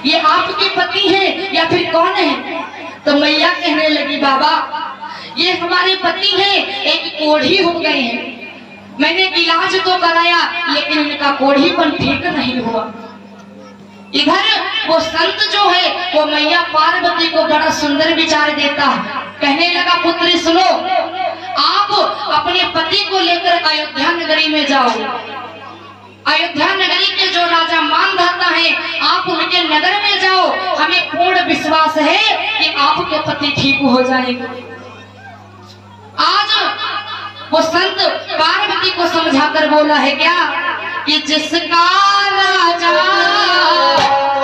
ये आपके पति हैं या फिर कौन है? तो मैया कहने लगी बाबा ये हमारे पति हैं, एक कोढ़ी हो गए हैं। मैंने इलाज तो कराया लेकिन उनका कोढ़ीपन ठीक नहीं हुआ। इधर वो संत जो है वो मैया पार्वती को बड़ा सुंदर विचार देता है। कहने लगा पुत्री सुनो, आप अपने पति को लेकर अयोध्या नगरी में जाओ। अयोध्या नगरी के जो राजा मानधाता है आप उनके नगर में जाओ। हमें पूर्ण विश्वास है कि आपके पति ठीक हो जाएंगे। आज वो संत पार्वती को समझाकर बोला है क्या कि जिसका राजा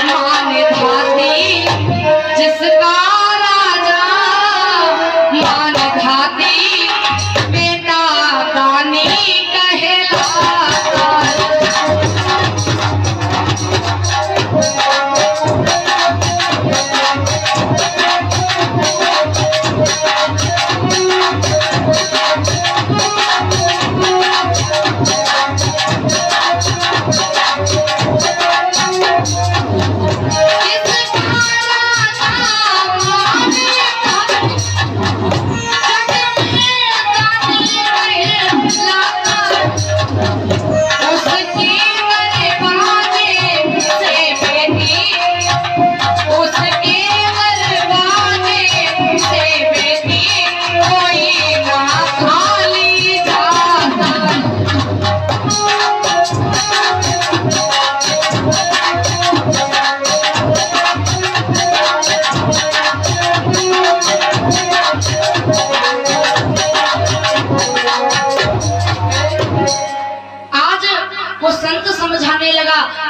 मान घाती, जिसका राजा मान घाती, बेटा दानी कहलाता।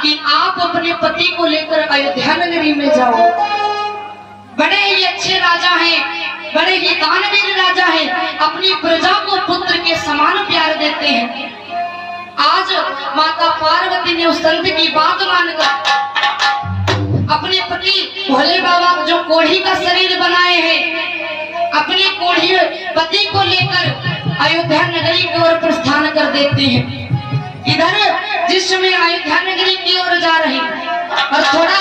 कि आप अपने पति को लेकर अयोध्या नगरी में जाओ। बड़े ही अच्छे राजा हैं, बड़े ही दानवीर राजा हैं, अपनी प्रजा को पुत्र के समान प्यार देते हैं। आज माता पार्वती ने उस संत की बात मानकर अपने पति भोले बाबा जो कोढ़ी का शरीर बनाए हैं, अपने कोढ़ी पति को लेकर अयोध्या नगरी की ओर प्रस्थान कर देते हैं। इधर जिस समय अयोध्या नगरी की ओर जा रही और थोड़ा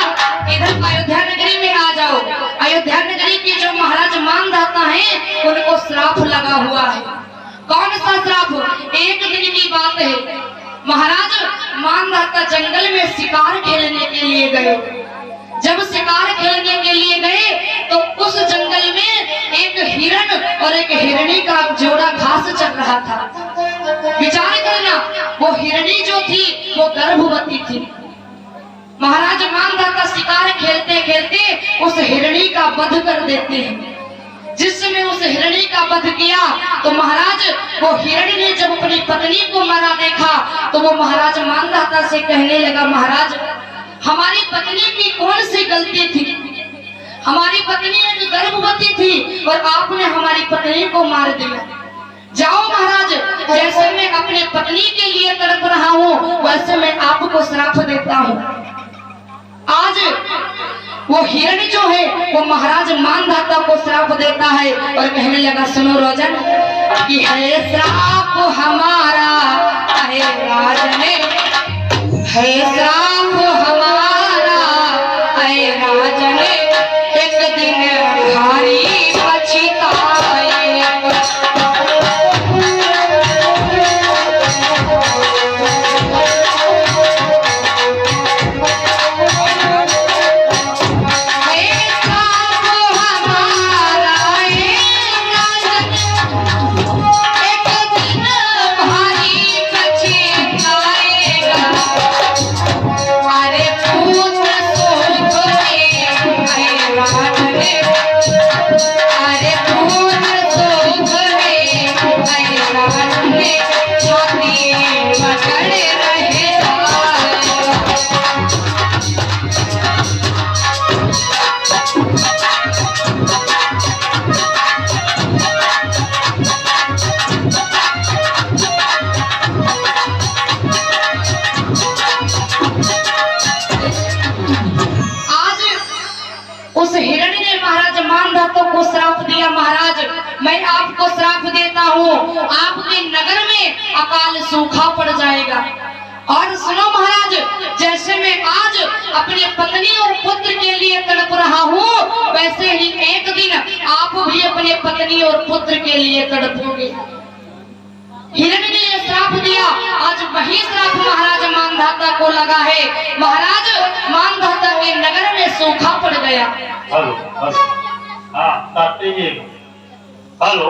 इधर अयोध्या नगरी में आ जाओ। अयोध्या नगरी के जो महाराज मानधाता हैं उनको श्राप लगा हुआ है। कौन सा श्राप? एक दिन की बात है, महाराज मानधाता जंगल में शिकार खेलने के लिए गए। जब शिकार खेलने के लिए गए तो उस जंगल में एक हिरण और एक हिरणी का जोड़ा घास चल रहा था। विचार करना, वो हिरणी जो थी वो गर्भवती थी। महाराज मानधाता शिकार खेलते खेलते उस हिरणी का वध कर देते हैं। जिस समय उस हिरणी का वध किया तो महाराज वो हिरण ने जब अपनी पत्नी को मरा देखा तो वो महाराज मानधाता से कहने लगा, महाराज हमारी पत्नी की कौन सी गलती थी? हमारी पत्नी एक गर्भवती थी और आपने हमारी पत्नी को मार दिया। जाओ महाराज, जैसे मैं अपने पत्नी के लिए तड़प रहा हूँ वैसे मैं आपको श्राप देता हूँ। आज वो हिरण जो है वो महाराज मानधाता को श्राप देता है और कहने लगा, सुनो राजन कि है श्राप हमारा है राजन, है श्राप हमारा है राजन, एक दिन भारी पछताए। महाराज मैं आपको श्राप देता हूँ, आपके नगर में अकाल सूखा पड़ जाएगा। और सुनो महाराज, जैसे मैं आज अपने पत्नी और पुत्र के लिए तड़प रहा हूँ, वैसे ही एक दिन आप भी अपने पत्नी और पुत्र के लिए तड़पोगे। हिरण्य ने यह श्राप दिया, आज वही श्राप महाराज मानधाता को लगा है। महाराज मानधाता के नगर में सूखा पड़ गया। हेलो हेलो, हाँ शास्त्री जी, हेलो,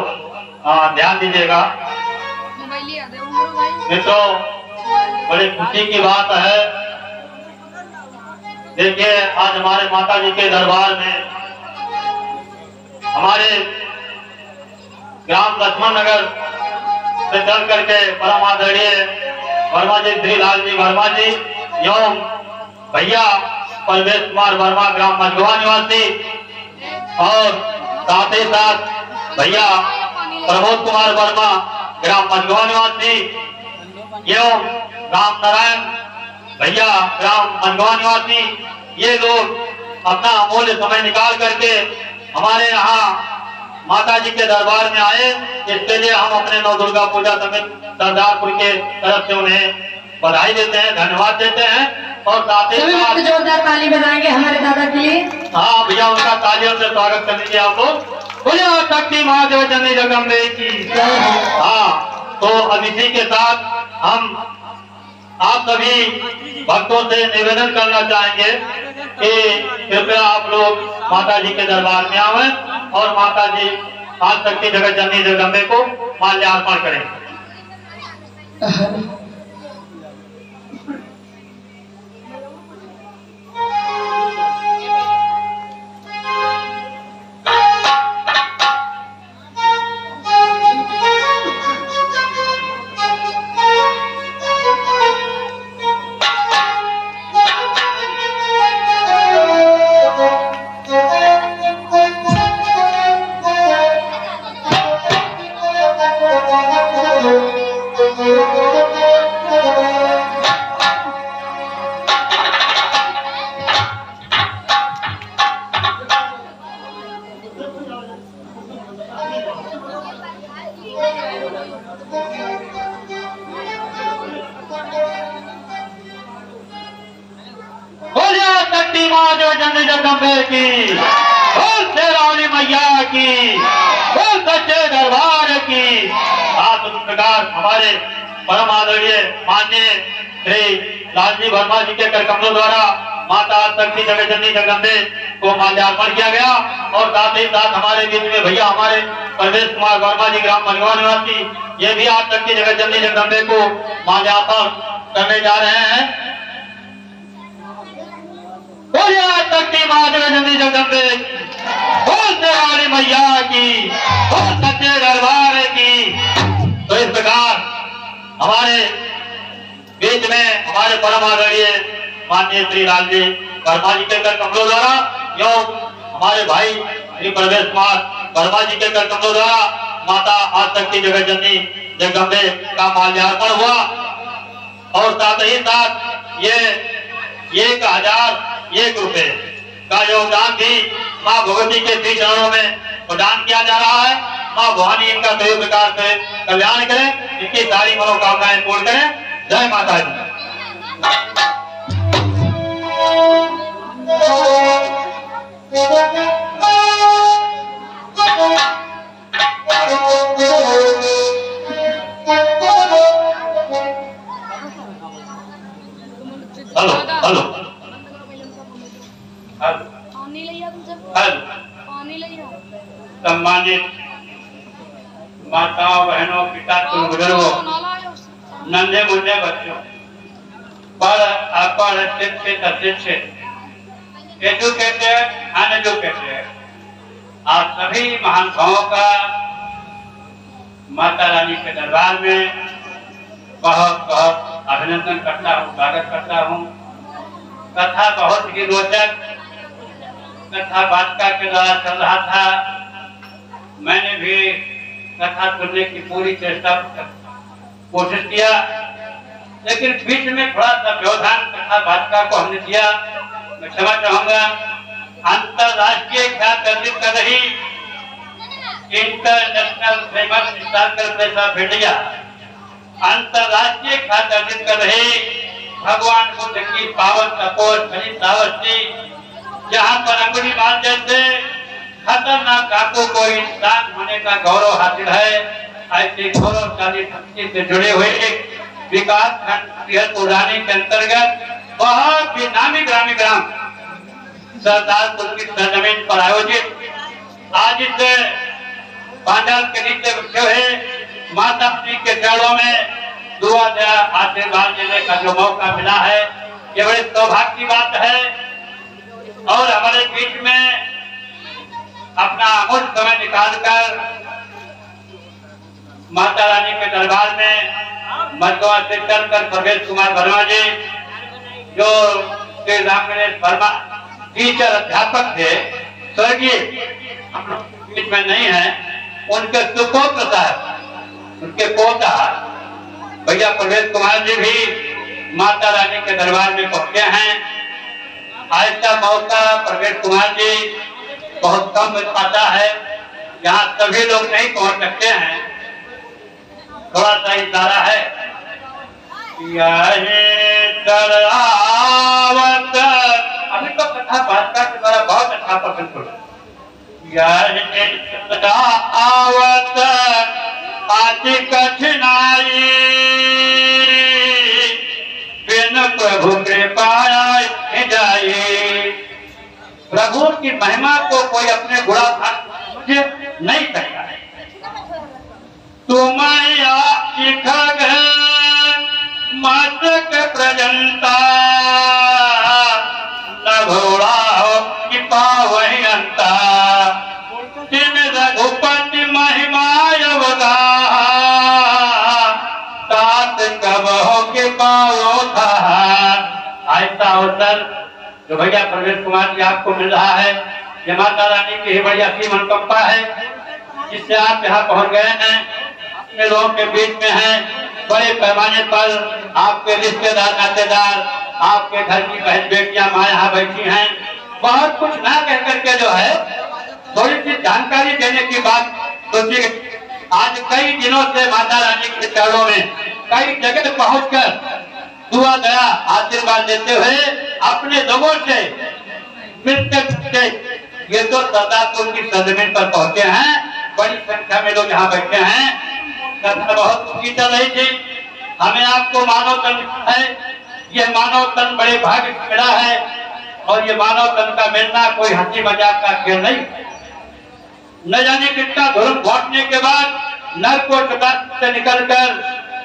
हाँ ध्यान दीजिएगा। मित्रों, बड़ी खुशी की बात है। देखिए, आज हमारे माता जी के दरबार में हमारे ग्राम लक्ष्मण नगर से चल करके परम आदरणीय वर्मा जी, श्री लाल जी वर्मा जी एवं भैया परवेश कुमार वर्मा ग्राम मझगवा निवासी, और साथ ही साथ भैया प्रमोद कुमार वर्मा ग्राम मझगवा निवासी एवं राम नारायण भैया ग्राम मझगवा निवासी, ये लोग अपना अमूल्य समय निकाल करके हमारे यहाँ माता जी के दरबार में आए। इसके लिए हम अपने नव दुर्गा पूजा समिति सरदारपुर के तरफ से उन्हें बधाई देते हैं, धन्यवाद देते हैं। और साथ ही साथ जोरदार ताली बजाएंगे हमारे दादा के लिए। हाँ भैया, उनका तालियों से स्वागत कर लीजिए आप लोग। बोलिए शक्ति महादेव जननी जगदम्बे की। हाँ, तो अब इसी के साथ हम आप सभी भक्तों से निवेदन करना चाहेंगे कि कृपया आप लोग माता जी के दरबार में आवे और माता जी आज शक्ति जगत जननी जगदम्बे को माल्यार्पण करें। जगदम्बे की, बोल शेरावाली मैया की, बोल सच्चे दरबार की। आप उस प्रकार हमारे परम आदरणीय माननीय श्री लालजी वर्मा जी के कर कमलों द्वारा माता शक्ति जगत जननी जगदम्बे को माल्यार्पण किया गया। और साथ ही साथ हमारे बीच में भैया हमारे परवेश कुमार वर्मा जी ग्राम मझगवा निवासी, ये भी आज शक्ति जगत जननी जगदम्बे को माल्यार्पण करने जा रहे हैं। बोलिए शक्ति महादेव जननी जगदम्बे, बोल शेरावाली मैया की, बोल सच्चे दरबार की। तो इस प्रकार हमारे बीच में हमारे परम आदरणीय माननीय श्री लालजी वर्मा जी के कर कमलों द्वारा एवं हमारे भाई श्री प्रवेश कुमार वर्मा जी के कर कमलों द्वारा माता आदिशक्ति जगत जननी जगदम्बे का माल्यार्पण हुआ। और साथ ही साथ ये 1001 रुपए का योगदान भी माँ भगवती के श्री चरणों में प्रदान किया जा रहा है। माँ भवानी इनका सही प्रकार से कल्याण करें, इनकी सारी मनोकामनाएं पूर्ण करें। जय माता दी। हेलो हेलो सम्मानित माताओं, बहनों, पिता, बुजुर्गों, नन्हे मुन्ने बच्चों, पर अपर शिक्षित अशिक्षित, एजुकेटेड अनएजुकेटेड, आप सभी महानुभावों का माता रानी के दरबार में बहुत बहुत अभिनंदन करता हूँ, स्वागत करता हूँ। कथा बहुत ही रोचक कथा वार्ता के द्वारा चल रहा था। मैंने भी कथा सुनने की पूरी कोशिश किया, लेकिन बीच में थोड़ा सा व्यवधान कथा वार्ता को हमने किया। मैं क्षमा चाहूंगा। अंतरराष्ट्रीय ख्यात अर्जित कर रही इंटरनेशनल फेमस स्टार इंडिया, अंतरराष्ट्रीय ख्यात अर्जित कर रही भगवान बुद्ध की पावन तपोर भरी सावस्ती, जहाँ पर अंगुली मार जैसे खतरनाक डाकू को इंसान होने का गौरव हासिल है, ऐसे गौरवशाली धरती से जुड़े हुए एक विकास खंड उड़ाने के अंतर्गत बहुत ही नामी ग्रामीण ग्राम सरदारपुर की सरजमीन पर आयोजित आज इस पांडाल के नीचे बैठे हुए माता श्री के चरणों में दुआ दया आशीर्वाद देने का जो मौका मिला है, ये बड़े सौभाग्य की बात है। और हमारे बीच में अपना अमूल्य समय निकालकर माता रानी के दरबार में मधुआ से चलकर प्रवेश कुमार वर्मा जी, जो श्री राम गणेश वर्मा टीचर अध्यापक थे, स्वर्गीय बीच में नहीं है, उनके सुपुत्र साहब, उनके पोता भैया प्रवेश कुमार जी भी माता रानी के दरबार में पहुंचे हैं। ऐसा मौका प्रवेश कुमार जी बहुत कम मिल पाता है, यहाँ सभी लोग नहीं पहुंच सकते हैं। थोड़ा सा इशारा है, अभी तो कथा भाषा के द्वारा बहुत अच्छा पसंद हो आवत आती कठिनाई, बिन प्रभु के पाया जाए। प्रभु की महिमा को कोई अपने गुणा समझ नहीं सकता है। तुम खग मातक प्रजंता, न घोड़ा हो कि पावही अंता, तिम रघुपति महिमा अवगा, तात कब हो के पाओ था। ऐसा अवसर जो भैया प्रवेश कुमार जी आपको मिल रहा है, ये माता रानी की ही बड़ी असीम अनुकंपा है, जिससे आप यहाँ पहुंच गए हैं, अपने लोगों के बीच में हैं। बड़े पैमाने पर आपके रिश्तेदार नातेदार, आपके घर की बहन बेटियां माँ यहाँ बैठी हैं। बहुत कुछ ना कह करके जो है थोड़ी सी जानकारी देने की बात सोचिए। आज कई दिनों से माता रानी के चरणों में कई जगह पहुंचकर दुआ दया आशीर्वाद देते हुए अपने लोगों से मिलते ये तो सरदारपुर की सरजमीन पर पहुंचे हैं। बड़ी संख्या में लोग यहाँ बैठे हैं। कथा बहुत ऊंची चल रही थी। हमें आपको मानव तन है, ये मानव तन बड़े भाग्य से मिला है, और ये मानव तन का मिलना कोई हंसी मजाक का खेल नहीं। न जाने कितना धर्म घोटने के बाद नरकोट से निकलकर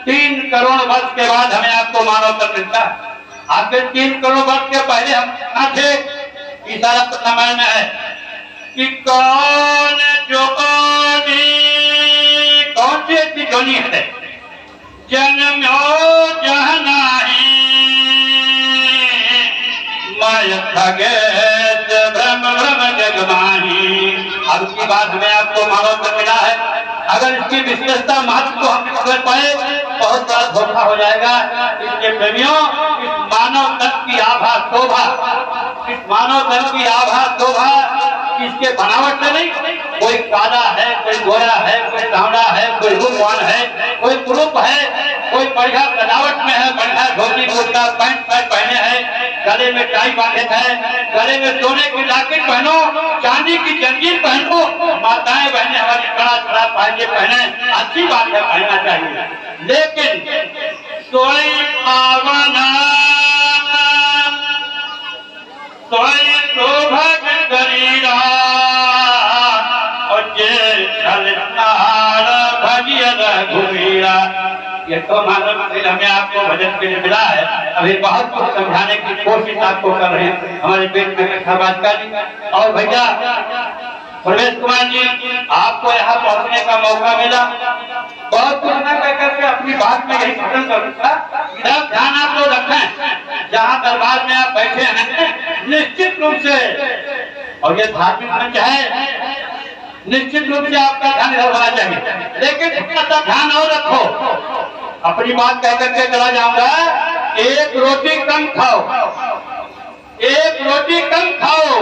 3 करोड़ वर्ष के बाद हमें आपको मानव तन मिलता है। आपके 3 करोड़ वर्ष के पहले हम कहाँ थे? इशारा तो रामायण में है कि कौन सी ऐसी ध्वनि है जन्मो जहनाही, माय खगेश भ्रम भ्रम जगमाही। अब की बात हमें आपको मानव तन मिला है। अगर इसकी विशेषता महत्व को हम समझ पाए बहुत बड़ा धोखा हो जाएगा। इसलिए प्रेमियों, इस मानव तन की आभा शोभा, इस मानव तन की आभा शोभा इसके बनावट से नहीं, कोई काला है, कोई गोरा है, कोई सांवला है, कोई रूपवान है, कोई कुरूप है, कोई बढ़िया सजावट में है, बढ़िया धोती कुर्ता पैंट शर्ट पहने हैं, गले में टाई बांधे है, गले में सोने की लॉकेट पहनो, चांदी की जंजीर पहनो। माताएं बहनें हमारी कड़ा कड़ा पायजे पहने, अच्छी बात है, पहनना चाहिए। लेकिन सोई पावना सोई शोभक शरीरा, ये तो मानव मंदिर हमें आपको भजन के लिए मिला है। अभी बहुत कुछ समझाने की कोशिश आपको कर रहे हैं हमारे पेट में कथा बात जी। और भैया प्रवेश कुमार जी, आपको यहाँ पहुँचने का मौका मिला। बहुत कुछ न कह करके अपनी बात में यही खत्म करूँगा। इधर ध्यान आप लोग रखें, जहाँ दरबार में आप बैठे हैं, निश्चित रूप से, और ये धार्मिक मंच है, निश्चित रूप से आपका ध्यान इधर होना चाहिए। लेकिन थोड़ा सा ध्यान और रखो। अपनी बात कह करके चला जाऊंगा, एक रोटी कम खाओ, एक रोटी कम खाओ,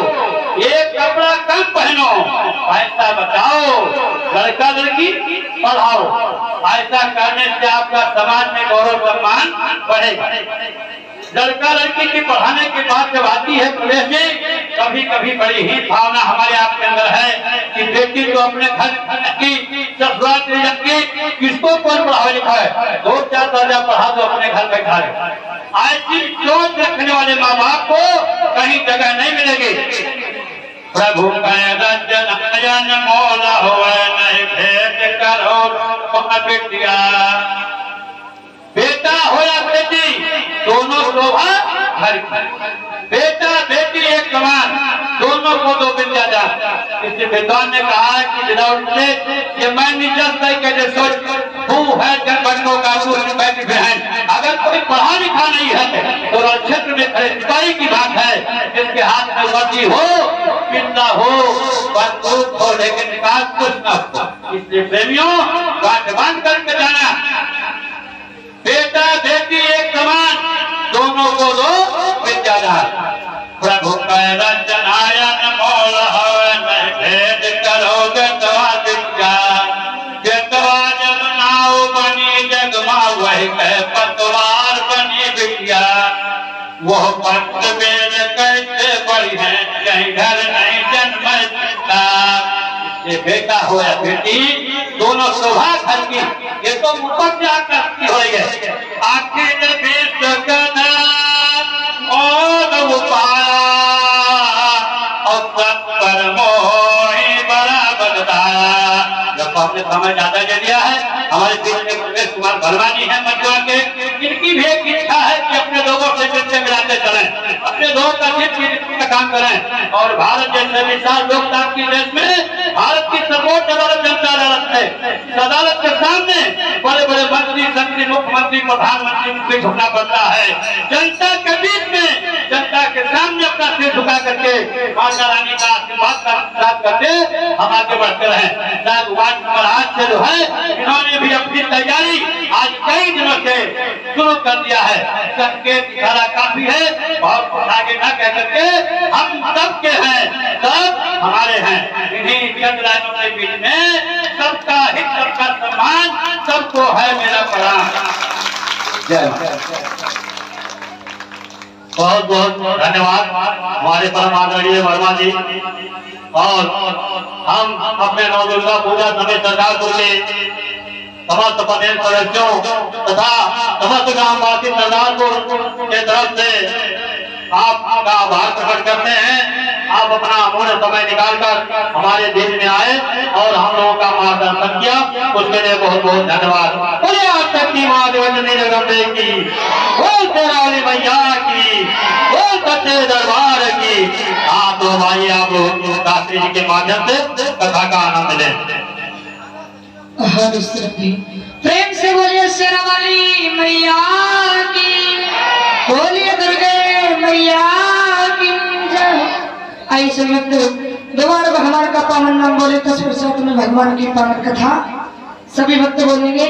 एक कपड़ा कम पहनो, पैसा बचाओ, लड़का लड़की पढ़ाओ। ऐसा करने से आपका समाज में गौरव सम्मान बढ़ेगा। लड़का लड़की की पढ़ाने की बात जब आती है प्रदेश में, कभी कभी बड़ी ही भावना हमारे आपके अंदर है कि बेटी तो अपने घर की ससुराल से जाके किसको कौन पढ़ा लिखा है, 2-4 दर्जा पढ़ा दो अपने घर बैठा है। ऐसी सोच रखने वाले माँ बाप को कहीं जगह नहीं मिलेगी। प्रभु रंजन मौला हुआ नहीं भेंट करो बेटिया, बेटा हो या बेटी दोनों शोभा घर की, बेटा बेटी एक समान, दोनों को दो विद्या जा। इसलिए विद्वान ने कहा कि विदाउट ये मैं निजन के सोच है जन बंधों का बेटी बहन, अगर कोई पढ़ा लिखा नहीं है तो क्षेत्र में खड़े सिपाही की बात है, जिसके हाथ में वर्दी हो, पिंडा हो, बंदूक हो, लेकिन निकाल कुछ न हो। इसलिए प्रेमियों गांठ बांध करके जाना, बेटा बेटी एक समान, दोनों को दो विद्यादान। प्रभु का रंजन आया न मौला नहीं भेद करोगे तवा विद्या, जगवा जब नाव बनी जगमा वही कह पतवार बनी विद्या, वह पंथ वेद कैसे बड़ी है कहीं घर नहीं जन्म पिता। ये बेटा हो या बेटी दोनों शोभा घर की, ये तो ऊपर से आकर हो रही है। आखिर विश्व का और वो पाया और सब पर मोही बड़ा बताया। जब आपने समय ज्यादा दे दिया है, हमारे बीच में प्रवेश कुमार वर्मा जी हैं मथुरा के, इनकी भी एक इच्छा है कि अपने लोगों से चिट्ठे मिलाते चलें, अपने लोगों का चिट्ठी काम करें और भारत जैसे विशाल लोकतांत्रिक देश में भारत की सर्वोच्च अदालत जनता अदालत है। इस अदालत के सामने बड़े बड़े मंत्री, संत्री, मुख्यमंत्री, प्रधानमंत्री को झुकना पड़ता है। जनता के बीच में जनता के सामने अपना सिर झुका करके माता रानी का आशीर्वाद प्राप्त करके हम आगे बढ़ते रहे। वार्ड नंबर 8 से जो है इन्होंने भी अपनी तैयारी आज कई दिनों से शुरू कर दिया है। संकेत सारा काफी है, बहुत कुछ आगे न कह करके हम सबके हैं, सब हमारे हैं। इन्हीं चंद लाइनों के बीच में सबका हित, सबका सम्मान, सबको है मेरा प्रणाम। जय बहुत बहुत धन्यवाद हमारे परम आदरणीय वर्मा जी। और हम अपने नवदुर्गा पूजा समिति सरदारपुर के समस्त प्रदेश सदस्यों तथा समस्त ग्रामवासी सरदारपुर के तरफ से आपका आभार प्रकट करते हैं। आप अपना अमूल्य समय निकालकर हमारे देश में आए और हम लोगों का मार्गदर्शन किया, उसके लिए बहुत बहुत धन्यवाद। बोले आज तक की माँ देवजनी जगदम्बे की, बोल शेरावाली मैया की, बोल सच्चे दरबार की। हाँ तो भाई आप लोग शास्त्री जी के माध्यम से कथा का आनंद लें। प्रेम से बोलिए शेरावाली मैया की, बोलिए दुर्गे मैया की जय। आई समय दोबारा भगवान का पावन नाम बोले तत्पश्चात में भगवान की पावन कथा सभी भक्त बोलेंगे।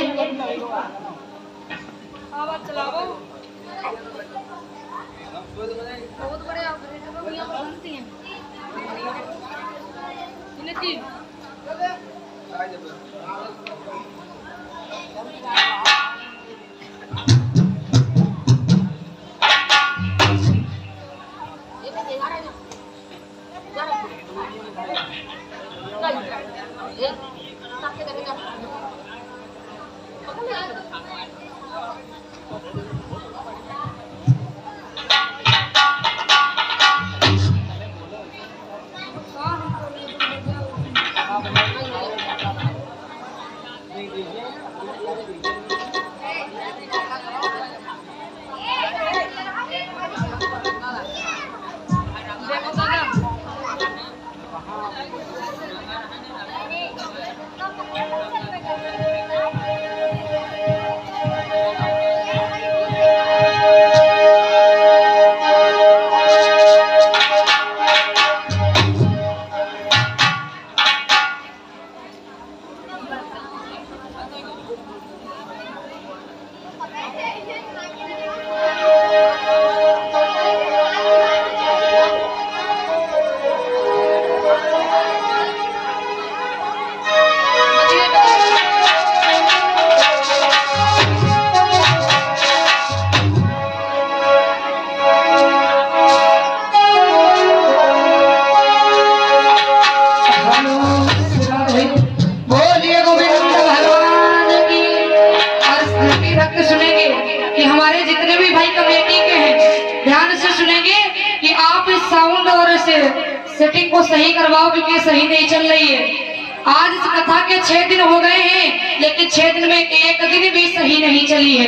सेटिंग को सही करवाओ क्योंकि सही नहीं चल रही है। आज इस कथा के 6 दिन हो गए हैं लेकिन 6 दिन में एक दिन भी सही नहीं चली है।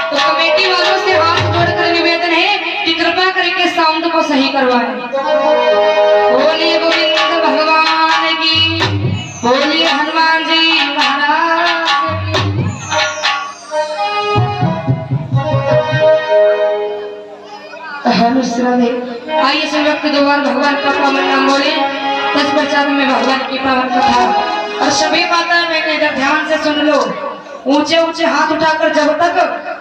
तो कमेटी वालों से हाथ जोड़कर निवेदन है कि कृपा करके साउंड को सही करवाएं। बोलिए गोविंद भगवान की, बोलिए हनुमान जी महाराज की। आइए सब व्यक्ति 2 बार भगवान का पावन नाम बोले। तत्पश्चात में भगवान की पावन कथा। और सभी माता बहनें इधर ध्यान से सुन लो। ऊंचे ऊंचे हाथ उठाकर जब तक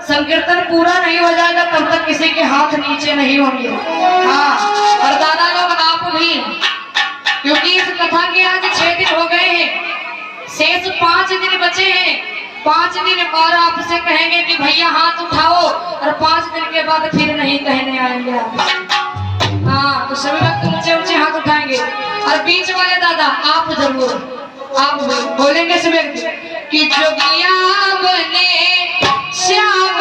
संकीर्तन पूरा नहीं हो जाएगा तब तक किसी के हाथ नीचे नहीं होंगे। हाँ, और दादा लोग आप भी, क्योंकि इस कथा के आज 6 दिन हो गए हैं, शेष 5 दिन बचे हैं। 5 दिन और आपसे कहेंगे कि भैया हाथ उठाओ और 5 दिन के बाद फिर नहीं कहने आएंगे आप। हाँ, तो सभी वक्त ऊंचे ऊंचे हाथ उठाएंगे। और बीच वाले दादा आप जरूर आप बोलेंगे सभी कि जोगिया बने श्याम